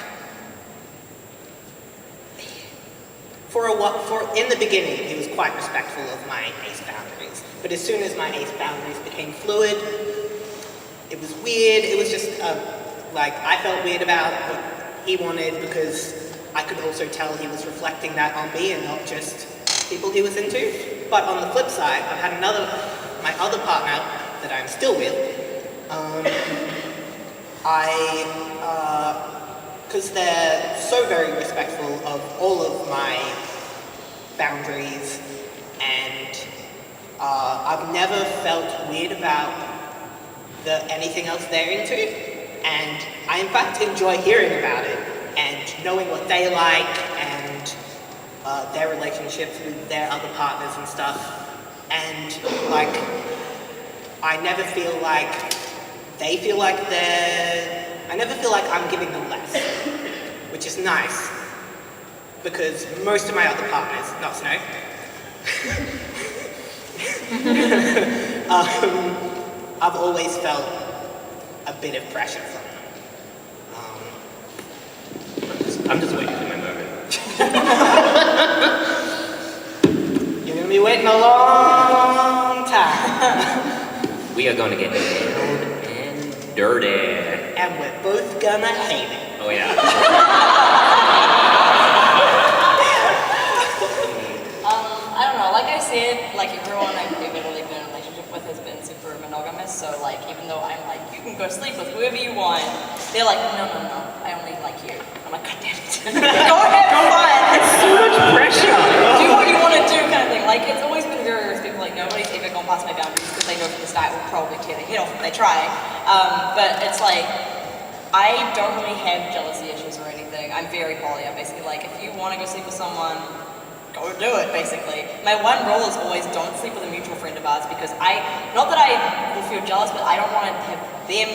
in the beginning he was quite respectful of my ace boundaries, but as soon as my ace boundaries became fluid, it was weird. It was just like, I felt weird about what he wanted because I could also tell he was reflecting that on me and not just people he was into. But on the flip side, I've had my other partner that I'm still with, because they're so very respectful of all of my boundaries, and I've never felt weird about anything else they're into, and I in fact enjoy hearing about it and knowing what they like and their relationships with their other partners and stuff, and like, I never feel like they feel like I never feel like I'm giving them less, which is nice, because most of my other partners, not Snow, I've always felt a bit of pressure from them.
I'm just waiting for my moment.
You're gonna be waiting a long time.
We are going to get down and dirty.
And we're both gonna hate it.
Oh yeah.
I don't know, like I said, like everyone I've ever really been in a relationship with has been super monogamous, so like, even though I'm like, you can go sleep with whoever you want, they're like, no, I only like you. I'm like, God damn it. Go ahead, go fun.
It's so much pressure.
Do what you want to do kind of thing. Like, it's always been very respectful, like nobody's ever gone past my boundaries because they know from the start will probably tear their head off if they try. But it's like, I don't really have jealousy issues or anything. I'm very poly. I'm basically like, if you want to go sleep with someone, go do it, basically. My one rule is always don't sleep with a mutual friend of ours, because not that I will feel jealous, but I don't want to have them,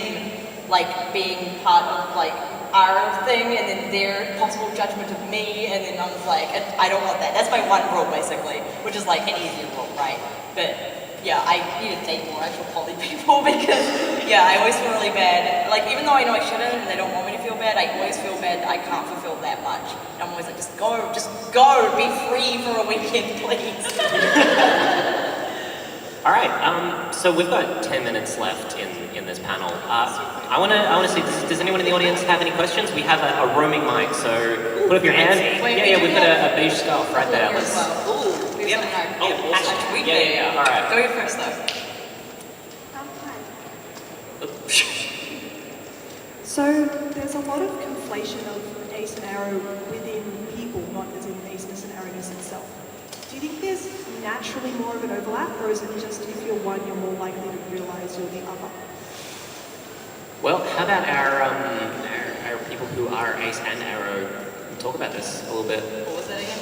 like, being part of, like, our thing, and then their possible judgment of me, and then I'm like, I don't want that. That's my one rule, basically, which is, like, an easier rule, right? But, yeah, I need to date more actual poly people, because, yeah, I always feel really bad. Like, even though I know I shouldn't, and they don't want me to feel bad, I always feel bad that I can't fulfill that much. And I'm always like, just go, be free for a weekend, please.
All right. So we've got 10 minutes left in this panel. I want to see. Does anyone in the audience have any questions? We have a roaming mic, so put up your hand. Yeah, we've got a beige scarf right there. Let's.
We have something
Oh,
awesome.
yeah. All right.
Go first, though.
So there's a lot of conflation of ace and arrow within people, not as in aceness and arrowness itself. Do you think there's naturally more of an overlap, or is it just if you're one, you're more likely to realise you're the other?
Well, how about our people who are ace and arrow talk about this a little bit?
What was that again?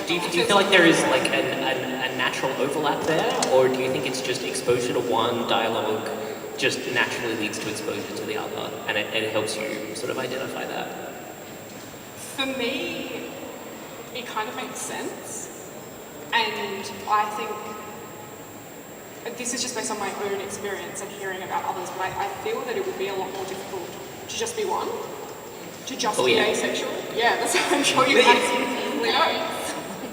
Do you feel like there is like a natural overlap there, or do you think it's just exposure to one dialogue just naturally leads to exposure to the other, and it helps you sort of identify that?
For me, it kind of makes sense, and I think this is just based on my own experience and hearing about others, but I feel that it would be a lot more difficult to just be one, to just be asexual. Yeah, that's I'm sure you guys easily know.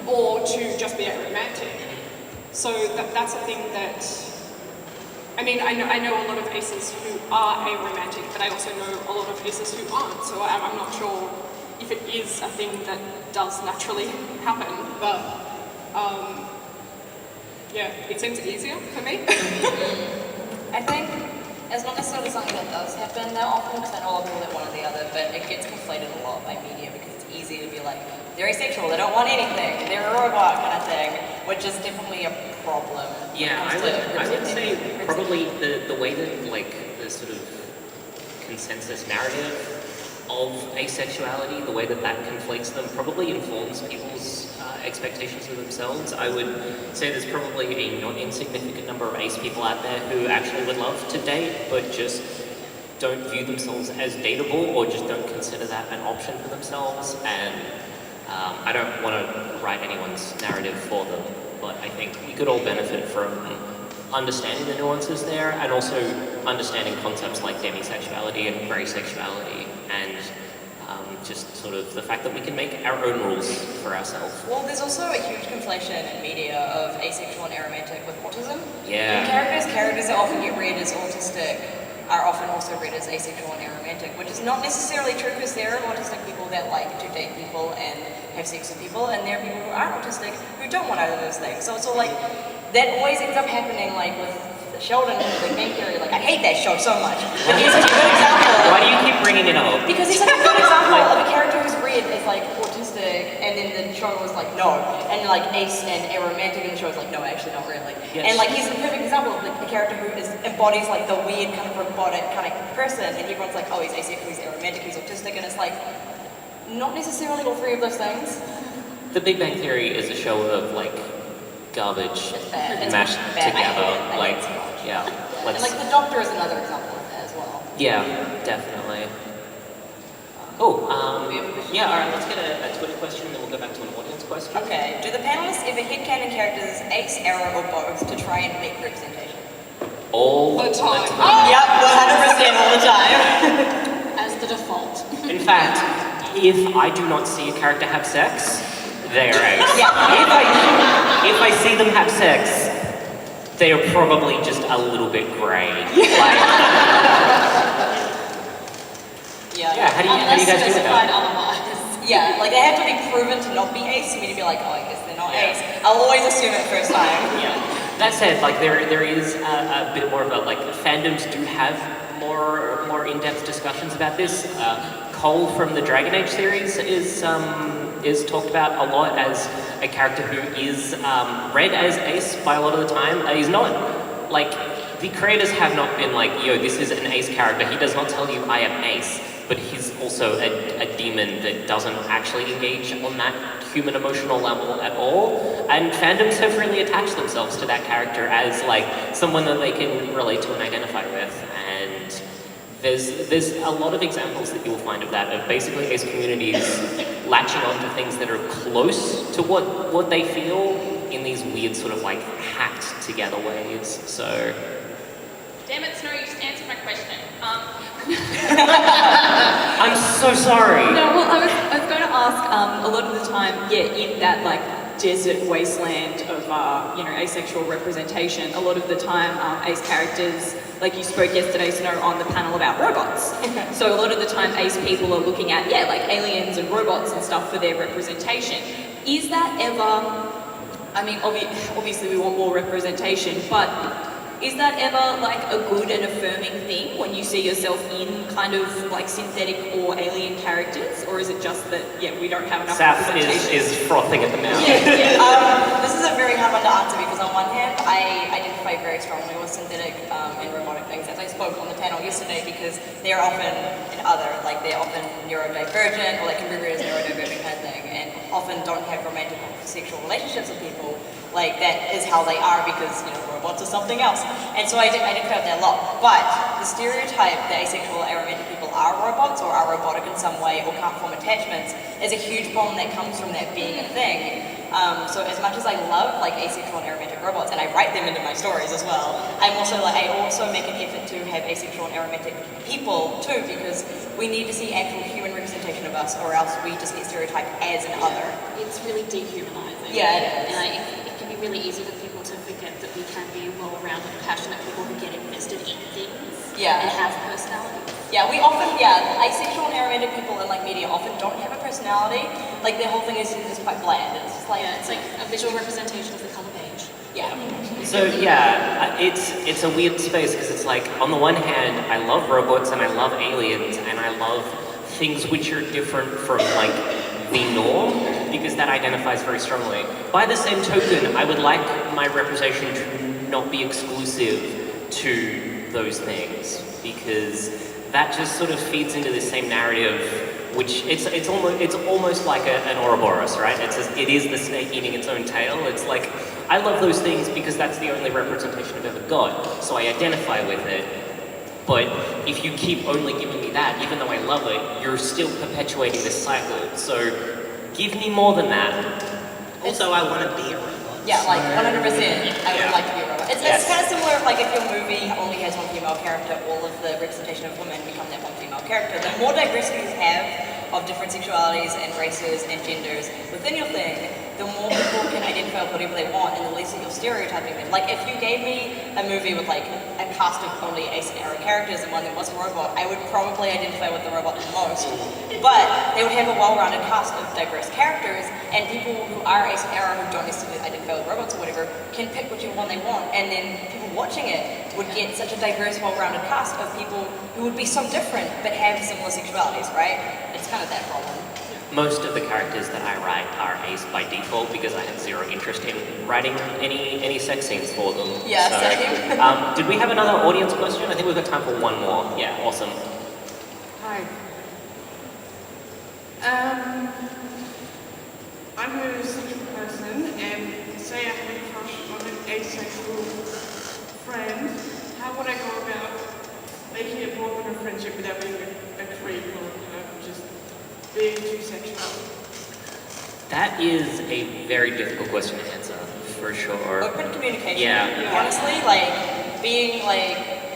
Or to just be aromantic. So that's a thing that, I mean, I know a lot of aces who are aromantic, but I also know a lot of aces who aren't, so I'm not sure if it is a thing that does naturally happen, but yeah, it seems easier for me.
I think it's not necessarily something that does happen that often, because I know a lot of people that one or the other, but it gets conflated a lot by media because it's easy to be like, they're asexual, they don't want anything, they're a robot kind of thing, which is definitely a problem.
Yeah, I would say probably the way that like the sort of consensus narrative of asexuality, the way that conflates them, probably informs people's expectations of themselves. I would say there's probably a not insignificant number of ace people out there who actually would love to date, but just don't view themselves as dateable, or just don't consider that an option for themselves. And I don't want to write anyone's narrative for them, but I think we could all benefit from understanding the nuances there, and also understanding concepts like demisexuality and grey sexuality, and just sort of the fact that we can make our own rules for ourselves.
Well, there's also a huge conflation in media of asexual and aromantic with autism.
Yeah.
Characters that often get read as autistic are often also read as asexual and aromantic, which is not necessarily true, because there are autistic people that like to date people and have sex with people, and there are people who aren't autistic who don't want either of those things. So it's all like, that always ends up happening like with Sheldon and the Big Bang Theory. Like, I hate that show so much, but he's such a good example.
Why do you keep bringing it up?
Because he's such a good example of a character who's read as like autistic, and then the show was like, no, and like ace and aromantic in the show is like, no, actually not really.
Yes.
And like, he's a perfect example of like the character who embodies like the weird kind of robotic kind of person, and everyone's like, oh, he's asexual, he's aromantic, he's autistic, and it's like, not necessarily all three of those things.
The Big Bang Theory is a show of like garbage
It's
mashed
bad.
together.
I hate it so much.
Yeah.
And like The Doctor is another example of that as well.
Yeah, definitely. Yeah, all right, let's get a Twitter question, and then we'll go back to an audience question.
Okay, do the panelists ever headcanon characters ace, arrow, or both to try and make representation?
All
The time.
Yep, 100% all the time.
As the default.
In fact, if I do not see a character have sex, they are ace.
Yeah.
If I see them have sex, they are probably just a little bit grey. Like, yeah, how do you guys do
specified
that?
otherwise.
Yeah, like they have to be proven to not be ace for me to be like, oh, I guess they're not ace. I'll always assume it first time.
Yeah. That said, like there is a bit more about like fandoms do have more in-depth discussions about this. Cole from the Dragon Age series is talked about a lot as a character who is read as ace by a lot of the time. He's not like, the creators have not been like, yo, this is an ace character. He does not tell you I am ace, but he's also a demon that doesn't actually engage on that human emotional level at all. And fandoms have really attached themselves to that character as like someone that they can relate to and identify with. And there's a lot of examples that you'll find of that, of basically ace communities latching onto things that are close to what they feel in these weird sort of like hacked together ways. So.
Damn it, Snow, you just answered my question.
I'm so sorry.
No, well, I was going to ask, a lot of the time, in that like desert wasteland of, asexual representation, a lot of the time, ace characters, like you spoke yesterday, Snow, on the panel about robots. So a lot of the time, ace people are looking at, like aliens and robots and stuff for their representation. Is that ever, I mean, obviously we want more representation, but Is that ever like a good and affirming thing when you see yourself in kind of like synthetic or alien characters, or is it just that we don't have enough
Saf
representation?
is frothing at the mouth.
This is a very hard one to answer because on one hand, I identify very strongly with synthetic and robotic things, as I spoke on the panel yesterday, because they're often they're often neurodivergent, or they can be read as neurodivergent kind of thing, and often don't have romantic or sexual relationships with people. Like, that is how they are because, robots are something else. And so I identify with that a lot. But the stereotype that asexual aromantic people are robots or are robotic in some way or can't form attachments is a huge problem that comes from that being a thing. So as much as I love asexual and aromantic robots, and I write them into my stories as well, I also make an effort to have asexual and aromantic people too, because we need to see actual human representation of us, or else we just get stereotyped as an other.
It's really dehumanizing.
Yeah, it is.
And it can be really easy for people to forget that we can be well-rounded, passionate people who get invested in things and have personality.
Yeah, we often, asexual and aromantic people in media often don't have a personality. Their whole thing is just quite bland. It's just
it's like a visual representation of the color page.
Yeah.
So it's a weird space because it's like, on the one hand, I love robots and I love aliens and I love things which are different from the norm, because that identifies very strongly. By the same token, I would like my representation to not be exclusive to those things, because that just sort of feeds into the same narrative, which it's almost like an Ouroboros, right? It is the snake eating its own tail. It's like, I love those things because that's the only representation I've ever got, so I identify with it. But if you keep only giving me that, even though I love it, you're still perpetuating this cycle. So give me more than that.
Also, I want to be a robot.
Yeah, 100%. I would like to be a robot. It's kind of similar if your movie only has one female character, all of the representation of women become that one female character. The more diversity you have of different sexualities and races and genders within your thing, the more people can identify with whatever they want, and the less that you're stereotyping them. If you gave me a movie with a cast of only ace and arrow characters and one that was a robot, I would probably identify with the robot the most. But they would have a well-rounded cast of diverse characters, and people who are ace and arrow who don't necessarily identify with robots or whatever can pick whichever one they want, and then people watching it would get such a diverse, well-rounded cast of people who would be so different but have similar sexualities, right? It's kind of that problem.
Most of the characters that I write are ace by default because I have zero interest in writing any sex scenes for them.
Yeah,
so,
same.
did we have another audience question? I think we've got time for one more. Yeah, awesome.
Hi. I'm a sexual person, and say I have a crush on an asexual friend. How would I go about making it more than a friendship without being a creep or just being too sexual?
That is a very difficult question to answer, for sure.
Open communication.
Yeah.
Honestly, being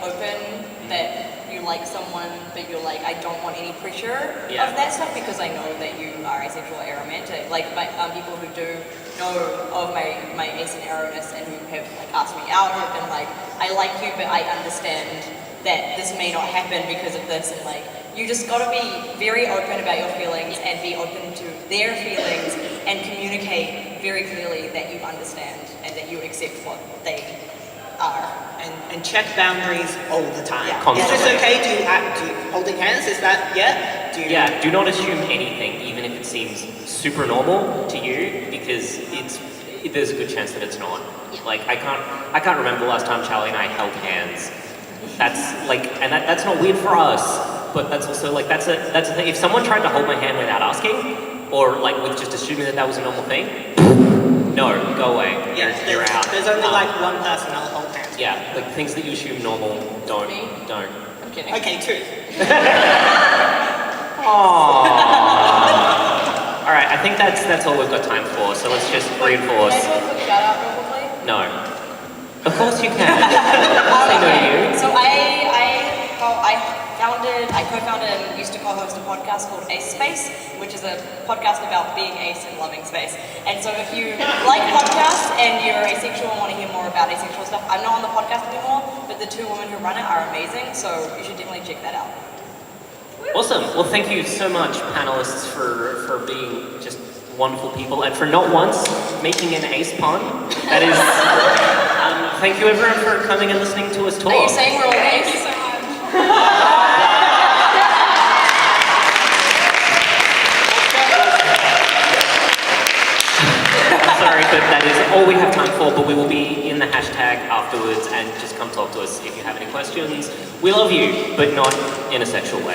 open that you like someone, but you're I don't want any pressure of that stuff because I know that you are asexual or aromantic. People who do know of my ace and arrowness and who have asked me out have been I like you, but I understand that this may not happen because of this, and you just gotta be very open about your feelings and be open to their feelings and communicate very clearly that you understand and that you accept what they are.
And check boundaries all the time.
Yeah.
Is this okay? Do you holding hands? Is that,
Do not assume anything, even if it seems super normal to you, because there's a good chance that it's not. I can't remember the last time Charlie and I held hands. That's that's not weird for us, but that's also that's a thing. If someone tried to hold my hand without asking, or with just assuming that was a normal thing, no, go away.
Yeah,
you're out.
There's only one person I'll hold hands.
Yeah, things that you assume normal, don't.
I'm kidding.
Okay, two.
All right, I think that's all we've got time for. So let's just reinforce.
Can I do a quick shout out real quickly?
No. Of course you can. Say no to you.
So I co-founded and used to co-host a podcast called Ace Space, which is a podcast about being ace and loving space. And so if you like podcasts and you're asexual and want to hear more about asexual stuff, I'm not on the podcast anymore, but the two women who run it are amazing, so you should definitely check that out.
Awesome. Well, thank you so much, panelists, for being just wonderful people, and for not once making an ace pun. That is thank you everyone for coming and listening to us talk.
Are you saying we're all
Thank
ace?
you so much.
Sorry, but that is all we have time for, but we will be in the hashtag afterwards, and just come talk to us if you have any questions. We love you, but not in a sexual way.